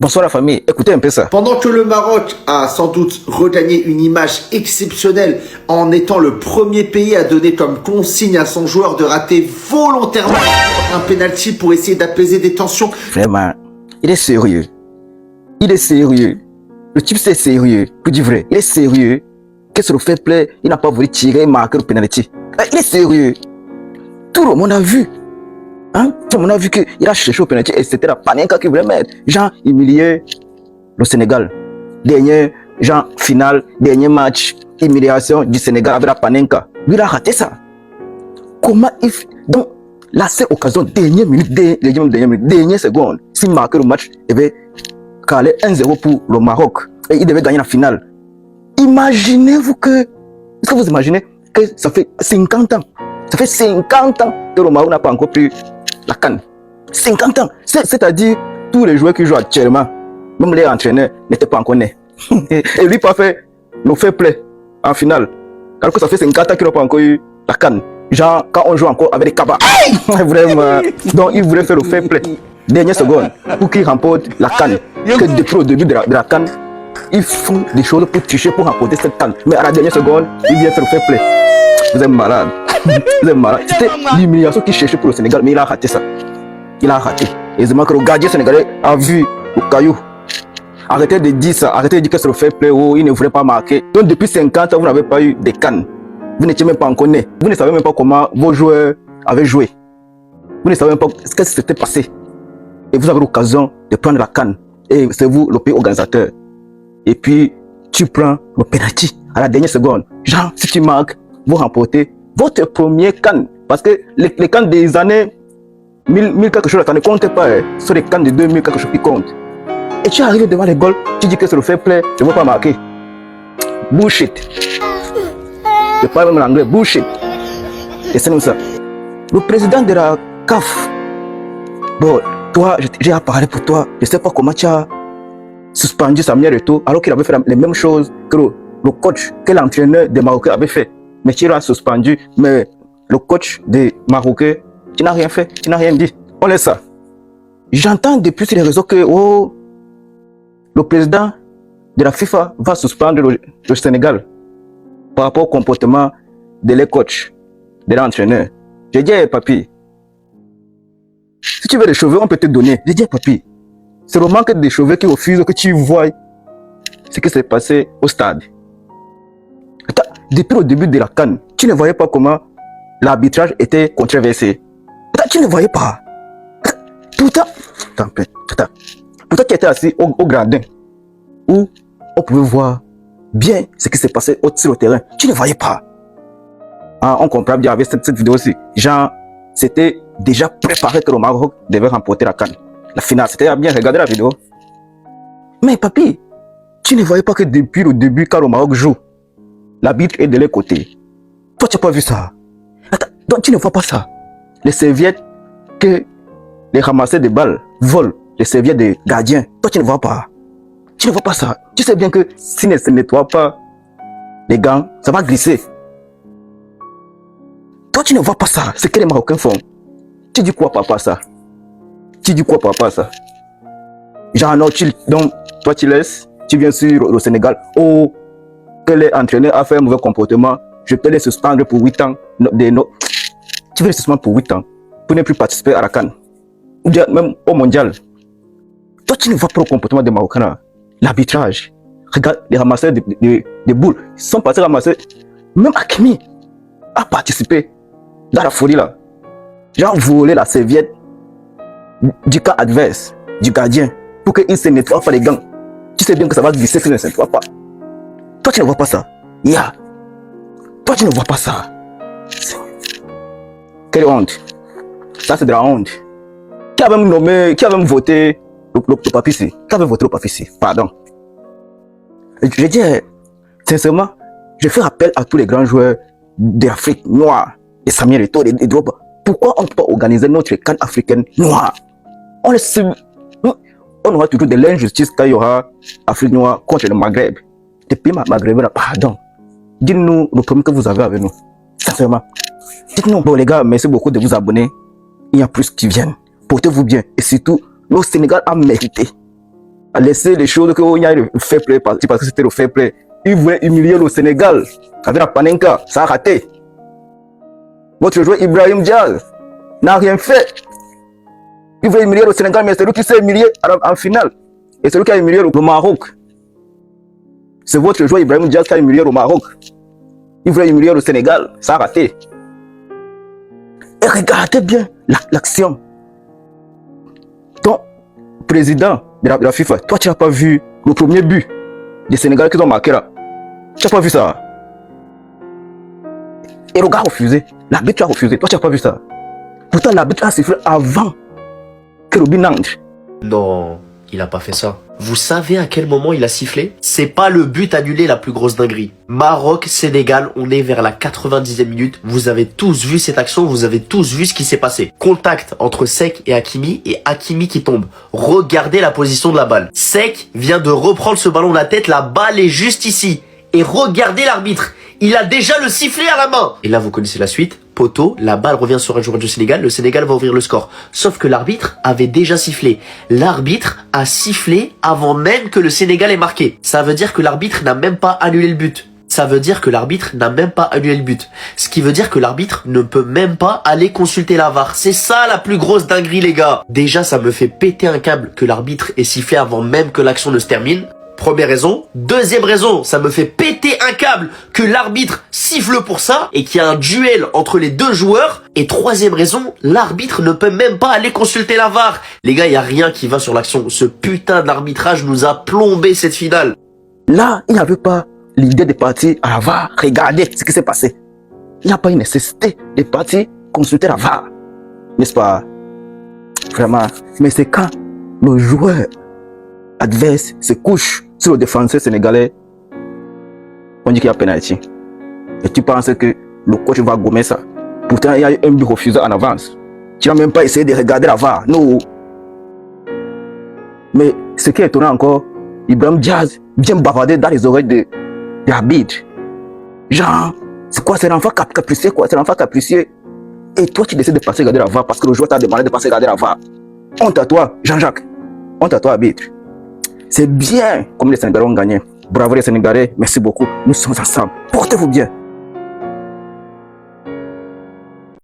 Bonsoir la famille, écoutez un peu ça. Pendant que le Maroc a sans doute regagné une image exceptionnelle en étant le premier pays à donner comme consigne à son joueur de rater volontairement un penalty pour essayer d'apaiser des tensions. Vraiment, il est sérieux. Il est sérieux. Le type c'est sérieux, pour dire vrai. Il est sérieux. Qu'est-ce que le fair play, il n'a pas voulu tirer et marquer le penalty. Il est sérieux. Tout le monde a vu. Hein? Tout le monde a vu qu'il a cherché au penalty et c'était la Panenka qui voulait mettre. Genre, humilier le Sénégal. Dernier, genre, finale, dernier match, humiliation du Sénégal avec la Panenka. Lui, il a raté ça. Comment il fait? Donc, la seule occasion, dernière minute, dernière seconde, s'il marquait le match, il avait calé 1-0 pour le Maroc et il devait gagner la finale. Imaginez-vous que, est-ce que vous imaginez que ça fait 50 ans, ça fait 50 ans que le Maroc n'a pas encore pris la CAN. 50 ans. C'est-à-dire, tous les joueurs qui jouent actuellement, même les entraîneurs, n'étaient pas encore nés. Et lui, pas fait le fair play en finale. Alors que ça fait 50 ans qu'il n'a pas encore eu la CAN. Genre, quand on joue encore avec des cabas. Vraiment. Donc, il voulait faire le fair play. Dernière seconde, pour qu'il remporte la CAN. Que depuis le début de la CAN, ils font des choses pour tricher, pour remporter cette CAN. Mais à la dernière seconde, il vient faire le fair play. Vous êtes malade. Vous êtes malade. C'était l'humiliation qu'il cherchait pour le Sénégal, mais il a raté ça. Il a raté. Aisément que le gardien sénégalais a vu le caillou. Arrêtez de dire ça. Arrêtez de dire que c'est le fair play. Oh, il ne voulait pas marquer. Donc depuis 50 ans, vous n'avez pas eu des CAN. Vous n'étiez même pas encore né. Vous ne savez même pas comment vos joueurs avaient joué. Vous ne savez même pas ce qui s'était passé. Et vous avez l'occasion de prendre la CAN. Et c'est vous le pays organisateur. Et puis, tu prends le penalty à la dernière seconde. Genre, si tu marques, vous remportez votre premier CAN. Parce que les CAN des années 1000 quelque chose, ça ne compte pas. Ce sont les CAN de 2000 quelque chose qui compte. Et tu arrives devant les goals, tu dis que c'est le fair play, je ne veux pas marquer. Bullshit. Je parle même l'anglais, bullshit. Et c'est comme ça. Le président de la CAF, bon, toi, j'ai à parler pour toi. Je ne sais pas comment tu as suspendu Samuel Eto'o alors qu'il avait fait les mêmes choses que le coach, que l'entraîneur des Marocains avait fait. Mais tu l'as suspendu. Mais le coach des Marocains, tu n'as rien fait, tu n'as rien dit. On laisse ça. J'entends depuis sur les réseaux que le président de la FIFA va suspendre le Sénégal par rapport au comportement de les coachs, de l'entraîneur. J'ai dit, papi, si tu veux des cheveux, on peut te donner. J'ai dit, papi, c'est le manque de cheveux qui refuse que tu vois ce qui s'est passé au stade. Attends, depuis le début de la CAN, tu ne voyais pas comment l'arbitrage était controversé. Attends, tu ne voyais pas. Pourtant, tu étais assis au gradin où on pouvait voir bien ce qui s'est passé sur le terrain. Tu ne voyais pas. Ah, on comprend bien avec cette vidéo aussi. Genre, c'était déjà préparé que le Maroc devait remporter la CAN. La finale, c'était bien regarder la vidéo. Mais papi, tu ne voyais pas que depuis le début, quand le Maroc joue, l'arbitre est de l'autre côté. Toi, tu n'as pas vu ça. Attends, donc tu ne vois pas ça. Les serviettes que les ramasseurs de balles volent, les serviettes des gardiens. Toi, tu ne vois pas. Tu ne vois pas ça. Tu sais bien que si ne se nettoie pas les gants, ça va glisser. Toi, tu ne vois pas ça. C'est ce que les Marocains font. Tu dis quoi par rapport à ça? Tu dis quoi par rapport à ça? Genre, non, donc, toi, tu laisses, tu viens sur le Sénégal. Oh, que l'entraîneur a fait un mauvais comportement. Je peux les suspendre pour 8 ans. Tu veux les suspendre pour 8 ans pour ne plus participer à la CAN. Ou bien même au mondial. Toi, tu ne vois pas le comportement des Marocains. L'arbitrage. Regarde les ramasseurs de boules. Ils sont passés ramasser. Même Hakimi a participé dans la folie là. Genre voler la serviette du camp adverse, du gardien, pour qu'il ne se nettoie pas les gants. Tu sais bien que ça va glisser s'il ne se nettoie pas. Toi, tu ne vois pas ça. Yeah. Toi, tu ne vois pas ça. Quelle honte. Ça, c'est de la honte. Qui a même nommé, qui a même voté le Papissi? Qui avait voté le Papissi? Pardon. Je dis, sincèrement, je fais appel à tous les grands joueurs d'Afrique noire, de Samuel Eto'o, de Drogba. Pourquoi on ne peut pas organiser notre CAN africaine noire? On aura toujours de l'injustice quand il y aura Afrique noire contre le Maghreb. Les pays maghrébins, pardon. Dites-nous le problème que vous avez avec nous. Sincèrement. Dites-nous, bon les gars, merci beaucoup de vous abonner. Il y a plus qui viennent. Portez-vous bien. Et surtout, le Sénégal a mérité a laissé les choses que il y a le fair play parce que c'était le fair play. Il voulait humilier le Sénégal avec la Panenka, ça a raté. Votre joueur Ibrahim Diaz n'a rien fait. Il voulait humilier le Sénégal, mais c'est lui qui s'est humilié en finale. Et c'est lui qui a humilié le Maroc. C'est votre joueur Ibrahim Diaz qui a humilié le Maroc. Il voulait humilier le Sénégal, ça a raté. Et regardez bien l'action. Ton président de la FIFA, toi tu n'as pas vu le premier but des Sénégalais qu'ils ont marqué là. Tu n'as pas vu ça. Et le gars a refusé. L'arbitre a refusé. Toi tu n'as pas vu ça. Pourtant l'arbitre a sifflé avant que le but n'entre. Non, il a pas fait ça. Vous savez à quel moment il a sifflé? C'est pas le but annulé la plus grosse dinguerie. Maroc-Sénégal, on est vers la 90e minute. Vous avez tous vu cette action, vous avez tous vu ce qui s'est passé. Contact entre Seck et Hakimi qui tombe. Regardez la position de la balle. Seck vient de reprendre ce ballon de la tête, la balle est juste ici. Et regardez l'arbitre, il a déjà le sifflet à la main. Et là vous connaissez la suite. Poteau, la balle revient sur un joueur du Sénégal, le Sénégal va ouvrir le score. Sauf que l'arbitre avait déjà sifflé. L'arbitre a sifflé avant même que le Sénégal ait marqué. Ça veut dire que l'arbitre n'a même pas annulé le but. Ça veut dire que l'arbitre n'a même pas annulé le but. Ce qui veut dire que l'arbitre ne peut même pas aller consulter la VAR. C'est ça la plus grosse dinguerie les gars. Déjà ça me fait péter un câble que l'arbitre ait sifflé avant même que l'action ne se termine. Première raison. Deuxième raison, ça me fait péter un câble que l'arbitre siffle pour ça et qu'il y a un duel entre les deux joueurs. Et troisième raison, l'arbitre ne peut même pas aller consulter la VAR. Les gars, il n'y a rien qui va sur l'action. Ce putain d'arbitrage nous a plombé cette finale. Là, il n'y avait pas l'idée de partir à la VAR. Regardez ce qui s'est passé. Il n'y a pas une nécessité de partir consulter la VAR. N'est-ce pas? Vraiment. Mais c'est quand le joueur adverse se couche sur le défenseur sénégalais, on dit qu'il y a penalty. Et tu penses que le coach va gommer ça. Pourtant, il y a eu un but refusé en avance. Tu n'as même pas essayé de regarder la VAR. Non. Mais ce qui est étonnant encore, Ibrahim Diaz vient bavarder dans les oreilles de l'arbitre. Genre, c'est quoi? C'est l'enfant capricieux, quoi? C'est l'enfant capricieux. Et toi, tu décides de passer regarder la VAR parce que le joueur t'a demandé de passer regarder la VAR. Honte à toi, Jean-Jacques. Honte à toi, arbitre. C'est bien comme les Sénégalais ont gagné. Bravo les Sénégalais, merci beaucoup. Nous sommes ensemble. Portez-vous bien.